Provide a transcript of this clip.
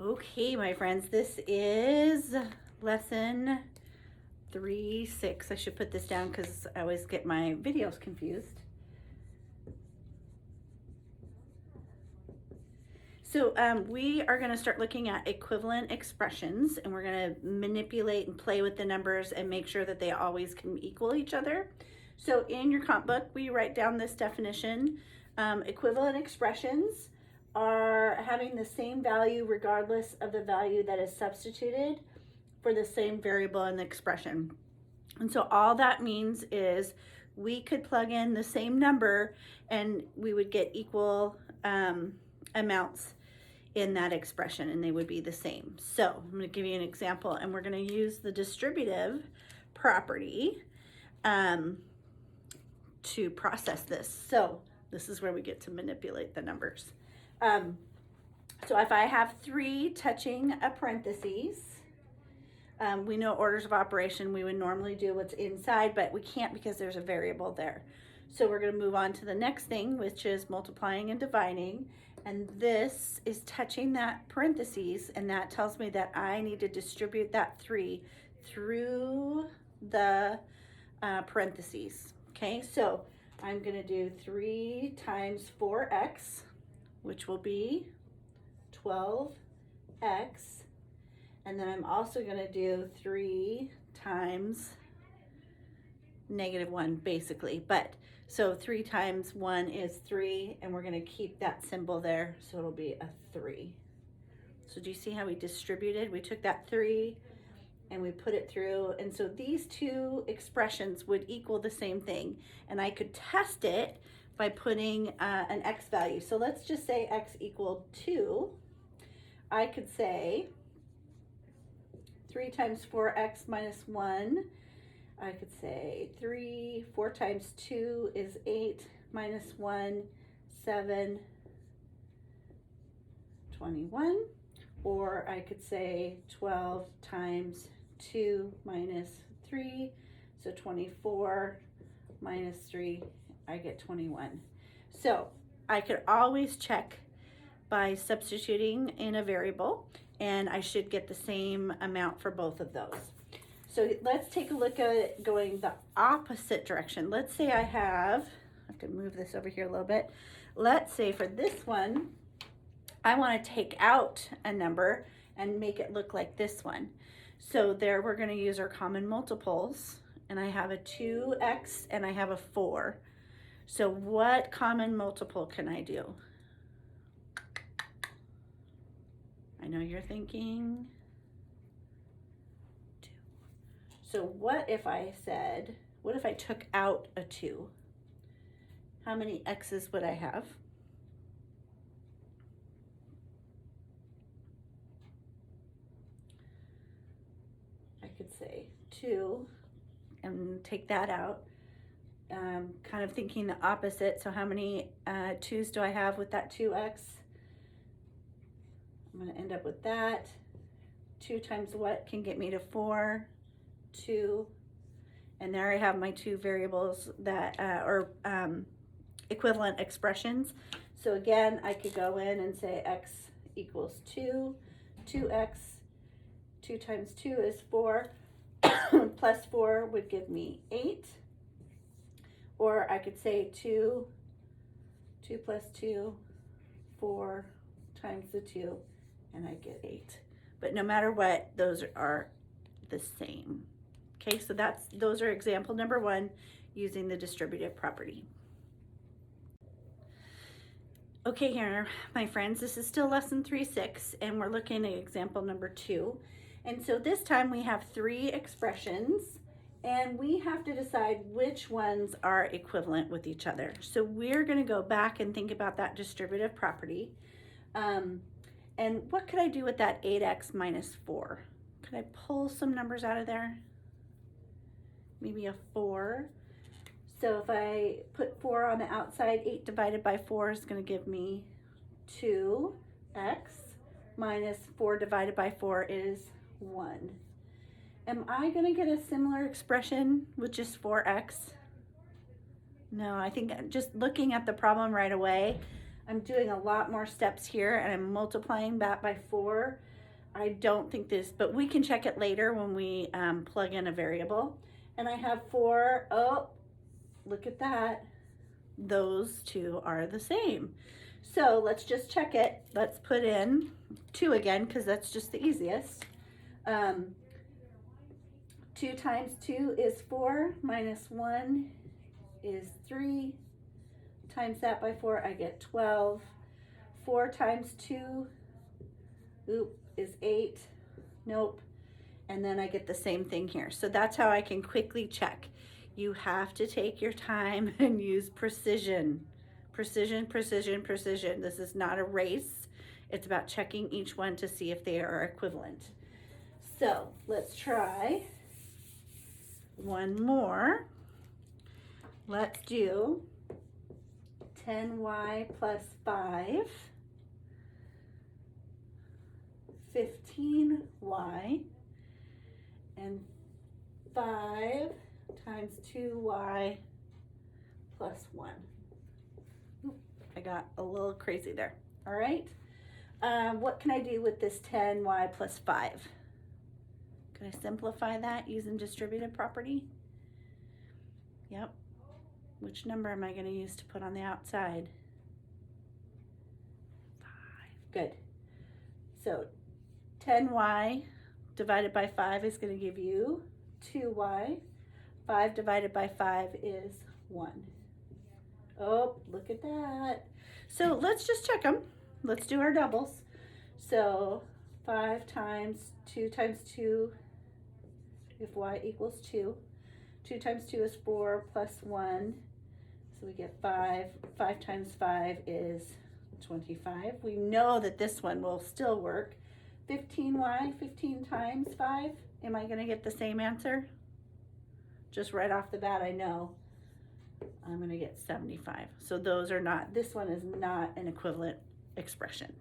Okay, my friends, this is lesson 3-6. I should put this down because I always get my videos confused. So we are going to start looking at equivalent expressions, and we're going to manipulate and play with the numbers and make sure that they always can equal each other. So in your comp book, we write down this definition. Equivalent expressions are having the same value regardless of the value that is substituted for the same variable in the expression. And so all that means is we could plug in the same number and we would get equal amounts in that expression, and they would be the same. So I'm going to give you an example, and we're going to use the distributive property to process this. So this is where we get to manipulate the numbers. So if I have 3 touching a parentheses, we know orders of operation, we would normally do what's inside, but we can't because there's a variable there. So we're going to move on to the next thing, which is multiplying and dividing. And this is touching that parentheses, and that tells me that I need to distribute that 3 through the parentheses. Okay, so I'm going to do 3 times 4x, which will be 12x. And then I'm also going to do 3 times -1, basically. But so 3 times 1 is 3, and we're going to keep that symbol there, so it'll be a 3. So do you see how we distributed? We took that 3 and we put it through, and so these two expressions would equal the same thing, and I could test it by putting an x value. So let's just say x equaled 2. I could say 3 times 4x minus 1. I could say 4 times 2 is 8 minus 1, 7, 21. Or I could say 12 times 2 minus 3, so 24 minus 3, I get 21. So I could always check by substituting in a variable, and I should get the same amount for both of those. So let's take a look at it going the opposite direction. Let's say I have to move this over here a little bit. Let's say for this one, I want to take out a number and make it look like this one. So there we're going to use our common multiples, and I have a 2x and I have a 4. So what common multiple can I do? I know you're thinking 2. So what if I took out a 2? How many x's would I have? I could say 2 and take that out. Kind of thinking the opposite. So how many 2's do I have with that 2x? I'm going to end up with that. 2 times what can get me to 4? 2. And there I have my 2 variables that equivalent expressions. So again, I could go in and say x equals 2, 2x, 2 times 2 is 4, plus 4 would give me 8. Or I could say 2 plus 2, 4 times the 2, and I get 8. But no matter what, those are the same. Okay, so those are example number 1 using the distributive property. Okay, here, my friends, this is still lesson 3-6, and we're looking at example number 2. And so this time we have 3 expressions, and we have to decide which ones are equivalent with each other. So we're going to go back and think about that distributive property. And what could I do with that 8x minus 4? Could I pull some numbers out of there? Maybe a 4. So if I put 4 on the outside, 8 divided by 4 is going to give me 2x minus 4 divided by 4 is 1. Am I going to get a similar expression with just 4x? No, I think just looking at the problem right away, I'm doing a lot more steps here, and I'm multiplying that by 4. I don't think this, but we can check it later when we plug in a variable. And I have 4, oh, look at that. Those two are the same. So let's just check it. Let's put in 2 again, because that's just the easiest. 2 times 2 is 4, minus 1 is 3. Times that by 4, I get 12. 4 times 2, is 8. Nope. And then I get the same thing here. So that's how I can quickly check. You have to take your time and use precision. Precision, precision, precision. This is not a race. It's about checking each one to see if they are equivalent. So let's try one more. Let's do 10y plus 5, 15y, and 5 times 2y plus 1. Oop, I got a little crazy there. All right. What can I do with this 10y plus 5? Can I simplify that using distributive property? Yep. Which number am I going to use to put on the outside? 5. Good. So 10y divided by 5 is going to give you 2y. 5 divided by 5 is 1. Oh, look at that. So let's just check them. Let's do our doubles. So 5 times 2 times 2, if y equals 2. 2 times 2 is 4 plus 1. So we get 5. 5 times 5 is 25. We know that this one will still work. 15y, 15 times 5. Am I going to get the same answer? Just right off the bat, I know I'm going to get 75. So those are not, this one is not an equivalent expression.